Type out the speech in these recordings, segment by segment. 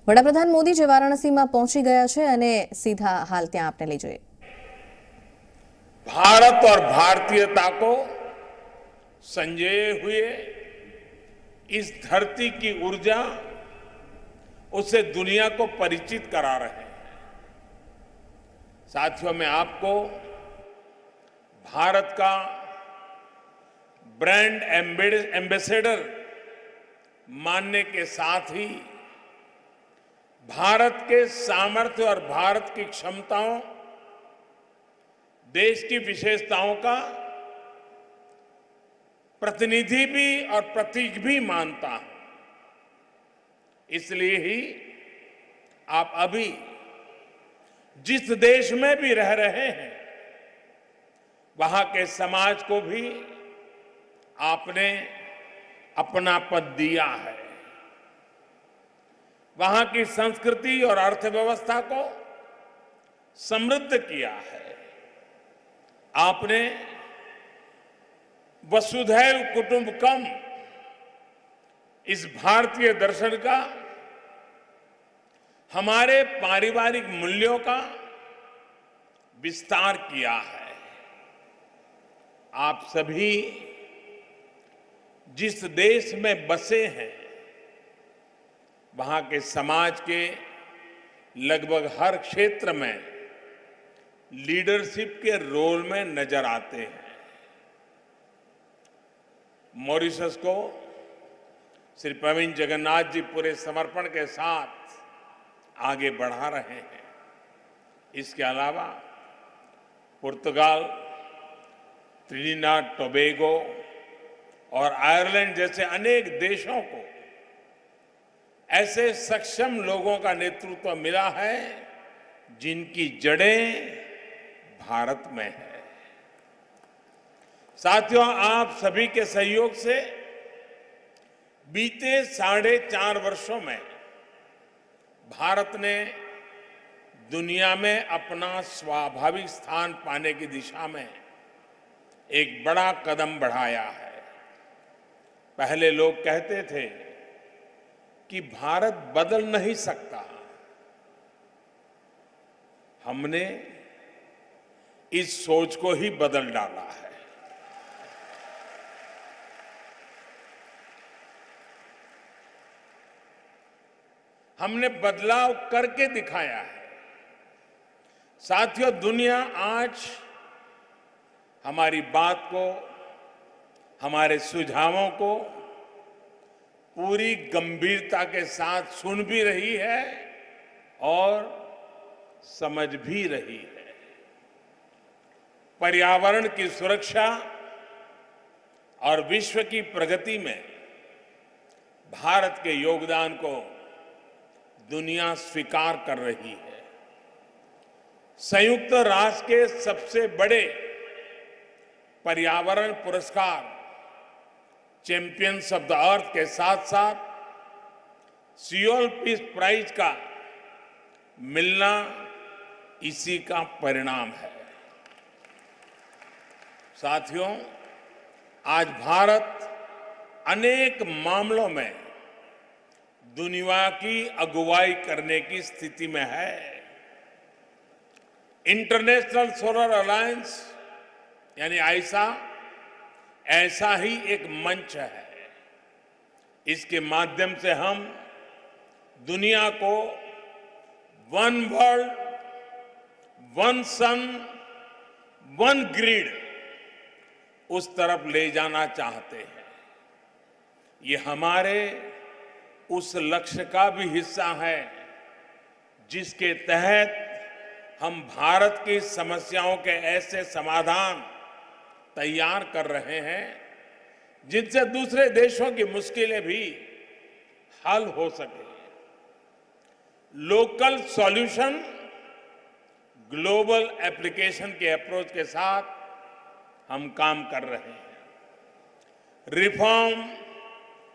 વડાપ્રધાન મોદી જે વારાણસીમાં પહોંચી ગયા છે અને સીધા હાલ ત્યાં આપને લઈ જોઈએ। भारत और भारतीयता को संजोए हुए इस धरती की ऊर्जा उसे दुनिया को परिचित करा रहे हैं। साथियों, मैं आपको भारत का ब्रांड एम्बेसडर मानने के साथ ही भारत के सामर्थ्य और भारत की क्षमताओं, देश की विशेषताओं का प्रतिनिधि भी और प्रतीक भी मानता हूं। इसलिए ही आप अभी जिस देश में भी रह रहे हैं, वहां के समाज को भी आपने अपनापन दिया है। वहां की संस्कृति और अर्थव्यवस्था को समृद्ध किया है। आपने वसुधैव कुटुंबकम इस भारतीय दर्शन का, हमारे पारिवारिक मूल्यों का विस्तार किया है। आप सभी जिस देश में बसे हैं, वहां के समाज के लगभग हर क्षेत्र में लीडरशिप के रोल में नजर आते हैं। मॉरिशस को श्री प्रवीण जगन्नाथ जी पूरे समर्पण के साथ आगे बढ़ा रहे हैं। इसके अलावा पुर्तगाल, त्रिनिदाद टोबैगो और आयरलैंड जैसे अनेक देशों को ऐसे सक्षम लोगों का नेतृत्व मिला है जिनकी जड़ें भारत में है। साथियों, आप सभी के सहयोग से बीते 4.5 वर्षों में भारत ने दुनिया में अपना स्वाभाविक स्थान पाने की दिशा में एक बड़ा कदम बढ़ाया है। पहले लोग कहते थे कि भारत बदल नहीं सकता। हमने इस सोच को ही बदल डाला है। हमने बदलाव करके दिखाया है। साथियों, दुनिया आज हमारी बात को, हमारे सुझावों को पूरी गंभीरता के साथ सुन भी रही है और समझ भी रही है। पर्यावरण की सुरक्षा और विश्व की प्रगति में भारत के योगदान को दुनिया स्वीकार कर रही है। संयुक्त राष्ट्र के सबसे बड़े पर्यावरण पुरस्कार चैंपियंस ऑफ द अर्थ के साथ साथ सियोल पीस प्राइज का मिलना इसी का परिणाम है। साथियों, आज भारत अनेक मामलों में दुनिया की अगुवाई करने की स्थिति में है। इंटरनेशनल सोलर अलायंस यानी आईसा ऐसा ही एक मंच है। इसके माध्यम से हम दुनिया को वन वर्ल्ड, वन सन, वन ग्रिड उस तरफ ले जाना चाहते हैं। ये हमारे उस लक्ष्य का भी हिस्सा है जिसके तहत हम भारत की समस्याओं के ऐसे समाधान तैयार कर रहे हैं जिनसे दूसरे देशों की मुश्किलें भी हल हो सके। लोकल सॉल्यूशन, ग्लोबल एप्लीकेशन के अप्रोच के साथ हम काम कर रहे हैं। रिफॉर्म,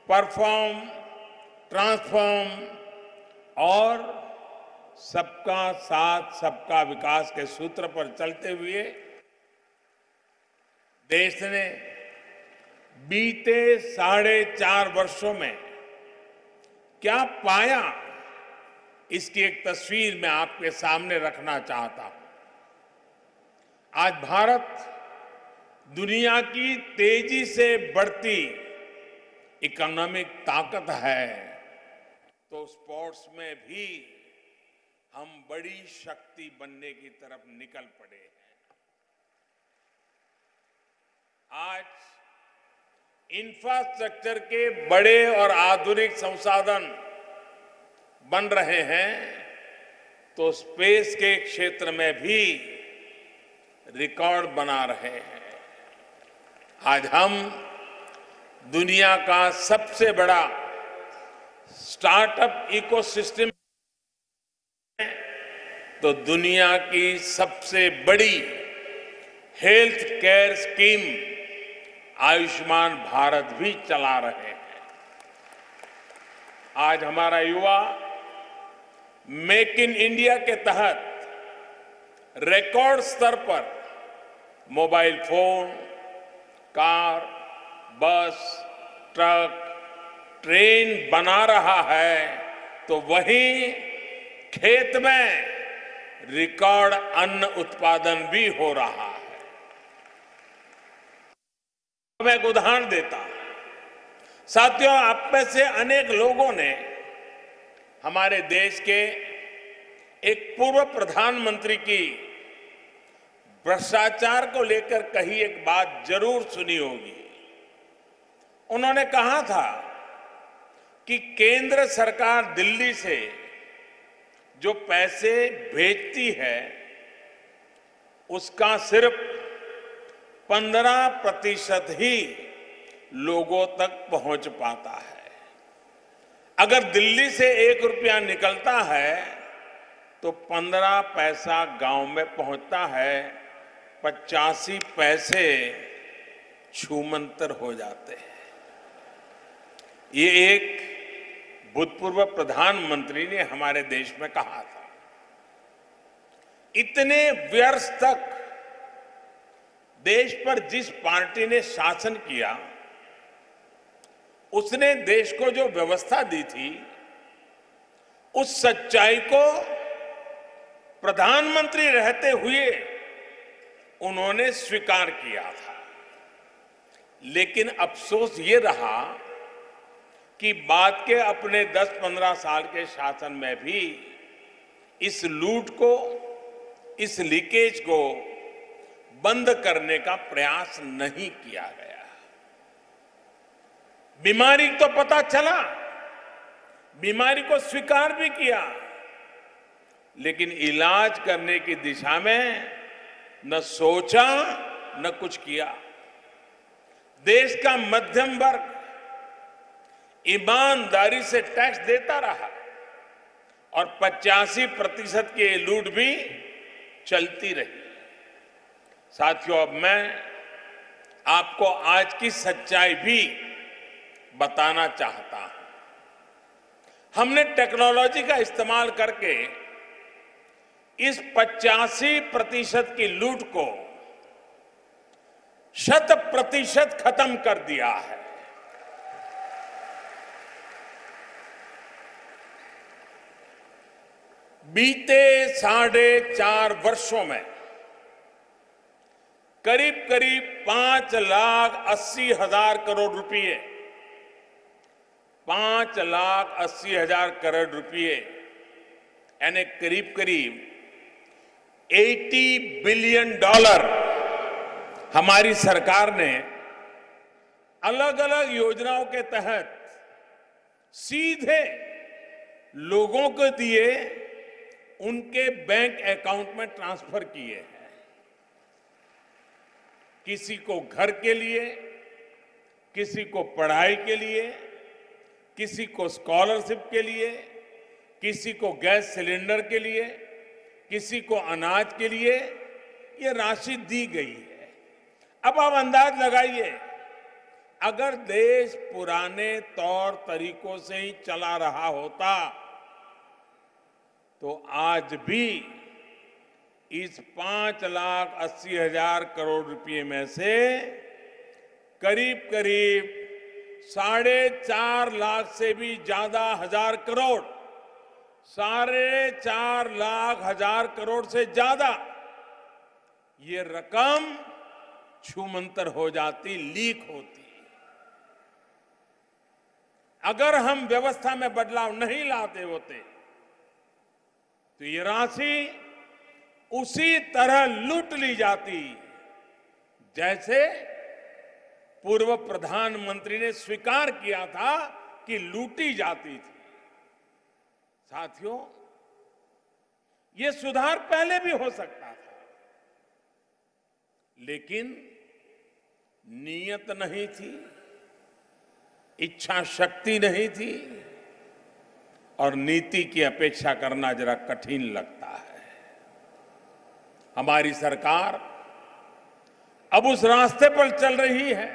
परफॉर्म, ट्रांसफॉर्म और सबका साथ सबका विकास के सूत्र पर चलते हुए देश ने बीते 4.5 वर्षों में क्या पाया इसकी एक तस्वीर मैं आपके सामने रखना चाहता हूं। आज भारत दुनिया की तेजी से बढ़ती इकोनॉमिक ताकत है, तो स्पोर्ट्स में भी हम बड़ी शक्ति बनने की तरफ निकल पड़े हैं। आज इंफ्रास्ट्रक्चर के बड़े और आधुनिक संसाधन बन रहे हैं, तो स्पेस के क्षेत्र में भी रिकॉर्ड बना रहे हैं। आज हम दुनिया का सबसे बड़ा स्टार्टअप इकोसिस्टम, तो दुनिया की सबसे बड़ी health care scheme Ayushman Bharat भी चला रहे हैं। आज हमारा युवा मेक इन इंडिया के तहत रिकॉर्ड स्तर पर मोबाइल फोन, कार, बस, ट्रक, ट्रेन बना रहा है, तो वहीं खेत में रिकॉर्ड अन्न उत्पादन भी हो रहा है। मैं एक उदाहरण देता हूं। साथियों, आप में से अनेक लोगों ने हमारे देश के एक पूर्व प्रधानमंत्री की भ्रष्टाचार को लेकर कही एक बात जरूर सुनी होगी। उन्होंने कहा था कि केंद्र सरकार दिल्ली से जो पैसे भेजती है, उसका सिर्फ 15% ही लोगों तक पहुंच पाता है। अगर दिल्ली से 1 रुपया निकलता है तो 15 पैसा गांव में पहुंचता है, 85 पैसे छूमंतर हो जाते हैं। ये एक भूतपूर्व प्रधानमंत्री ने हमारे देश में कहा था। इतने वर्ष तक देश पर जिस पार्टी ने शासन किया, उसने देश को जो व्यवस्था दी थी, उस सच्चाई को प्रधानमंत्री रहते हुए उन्होंने स्वीकार किया था। लेकिन अफसोस ये रहा कि बाद के अपने 10-15 साल के शासन में भी इस लूट को, इस लीकेज को बंद करने का प्रयास नहीं किया गया। बीमारी तो पता चला, बीमारी को स्वीकार भी किया, लेकिन इलाज करने की दिशा में न सोचा न कुछ किया। देश का मध्यम वर्ग ईमानदारी से टैक्स देता रहा और 85% की लूट भी चलती रही। साथियों, अब मैं आपको आज की सच्चाई भी बताना चाहता हूं। हमने टेक्नोलॉजी का इस्तेमाल करके इस 85% की लूट को 100% खत्म कर दिया है। बीते 4.5 वर्षों में करीब करीब 5,80,000 करोड़ रुपए, 5,80,000 करोड़ रुपए, यानी करीब करीब $80 बिलियन हमारी सरकार ने अलग अलग योजनाओं के तहत सीधे लोगों को दिए, उनके बैंक अकाउंट में ट्रांसफर किए हैं। किसी को घर के लिए, किसी को पढ़ाई के लिए, किसी को स्कॉलरशिप के लिए, किसी को गैस सिलेंडर के लिए, किसी को अनाज के लिए ये राशि दी गई है। अब आप अंदाज लगाइए, अगर देश पुराने तौर तरीकों से ही चला रहा होता तो आज भी इस 5,80,000 करोड़ रुपए में से करीब करीब 4.5 लाख से भी ज्यादा हजार करोड़ 4.25 लाख करोड़ से ज्यादा ये रकम छूमंतर हो जाती, लीक होती। अगर हम व्यवस्था में बदलाव नहीं लाते होते तो ये राशि उसी तरह लूट ली जाती जैसे पूर्व प्रधानमंत्री ने स्वीकार किया था कि लूटी जाती थी। साथियों, ये सुधार पहले भी हो सकता था, लेकिन नीयत नहीं थी, इच्छा शक्ति नहीं थी और नीति की अपेक्षा करना जरा कठिन लगता है। हमारी सरकार अब उस रास्ते पर चल रही है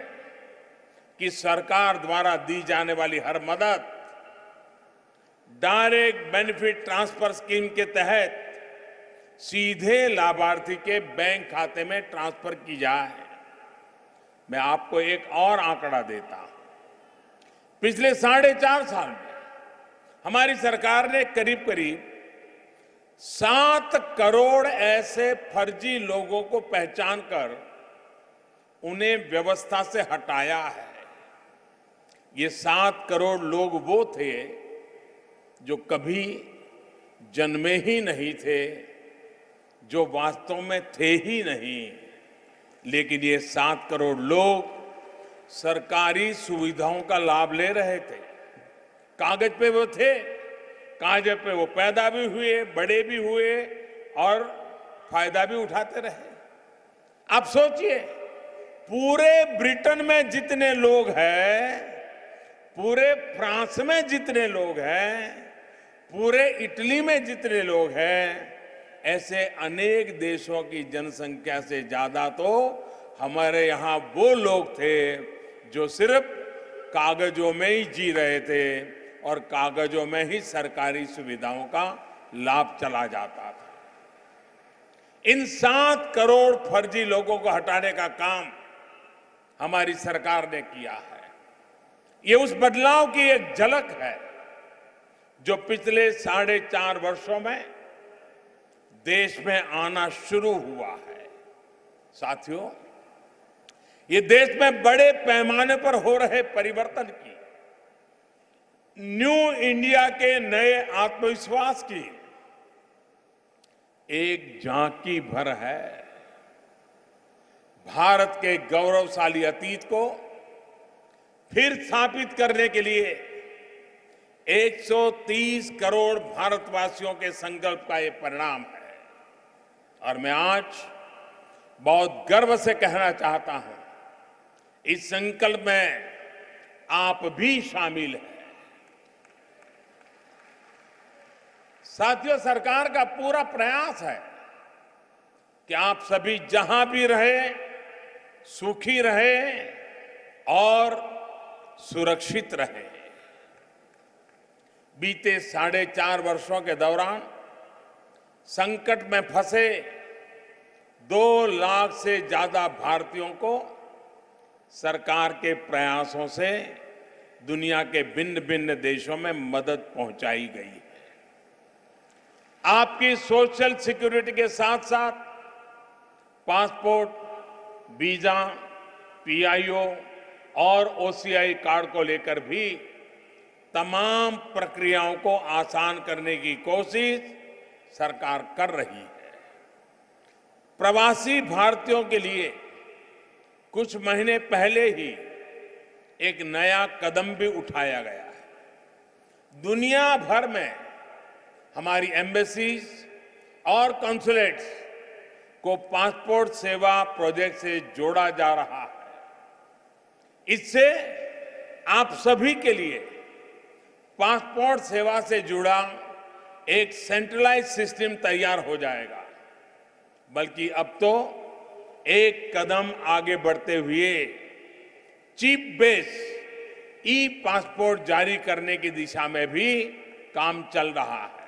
कि सरकार द्वारा दी जाने वाली हर मदद डायरेक्ट बेनिफिट ट्रांसफर स्कीम के तहत सीधे लाभार्थी के बैंक खाते में ट्रांसफर की जाए। मैं आपको एक और आंकड़ा देता हूं। पिछले 4.5 साल में हमारी सरकार ने करीब करीब 7 करोड़ ऐसे फर्जी लोगों को पहचान कर उन्हें व्यवस्था से हटाया है। ये 7 करोड़ लोग वो थे जो कभी जन्मे ही नहीं थे, जो वास्तव में थे ही नहीं, लेकिन ये 7 करोड़ लोग सरकारी सुविधाओं का लाभ ले रहे थे। कागज पे वो थे, कागज पे वो पैदा भी हुए, बड़े भी हुए और फायदा भी उठाते रहे। आप सोचिए, पूरे ब्रिटेन में जितने लोग हैं, पूरे फ्रांस में जितने लोग हैं, पूरे इटली में जितने लोग हैं, ऐसे अनेक देशों की जनसंख्या से ज्यादा तो हमारे यहां वो लोग थे जो सिर्फ कागजों में ही जी रहे थे और कागजों में ही सरकारी सुविधाओं का लाभ चला जाता था। इन 7 करोड़ फर्जी लोगों को हटाने का काम हमारी सरकार ने किया है। ये उस बदलाव की एक झलक है जो पिछले 4.5 वर्षों में देश में आना शुरू हुआ है। साथियों, ये देश में बड़े पैमाने पर हो रहे परिवर्तन की, न्यू इंडिया के नए आत्मविश्वास की एक झांकी भर है। भारत के गौरवशाली अतीत को फिर स्थापित करने के लिए 130 करोड़ भारतवासियों के संकल्प का ये परिणाम है। और मैं आज बहुत गर्व से कहना चाहता हूं, इस संकल्प में आप भी शामिल हैं। साथियों, सरकार का पूरा प्रयास है कि आप सभी जहां भी रहे, सुखी रहे और सुरक्षित रहे। बीते 4.5 वर्षों के दौरान संकट में फंसे 2 लाख से ज्यादा भारतीयों को सरकार के प्रयासों से दुनिया के भिन्न भिन्न देशों में मदद पहुंचाई गई है। आपकी सोशल सिक्योरिटी के साथ साथ पासपोर्ट, वीजा, पीआईओ और ओसीआई कार्ड को लेकर भी तमाम प्रक्रियाओं को आसान करने की कोशिश सरकार कर रही है। प्रवासी भारतीयों के लिए कुछ महीने पहले ही एक नया कदम भी उठाया गया है। दुनिया भर में हमारी एम्बेसीज और कॉन्सुलेट्स को पासपोर्ट सेवा प्रोजेक्ट से जोड़ा जा रहा है। इससे आप सभी के लिए पासपोर्ट सेवा से जुड़ा एक सेंट्रलाइज सिस्टम तैयार हो जाएगा। बल्कि अब तो एक कदम आगे बढ़ते हुए चिप बेस ई पासपोर्ट जारी करने की दिशा में भी काम चल रहा है।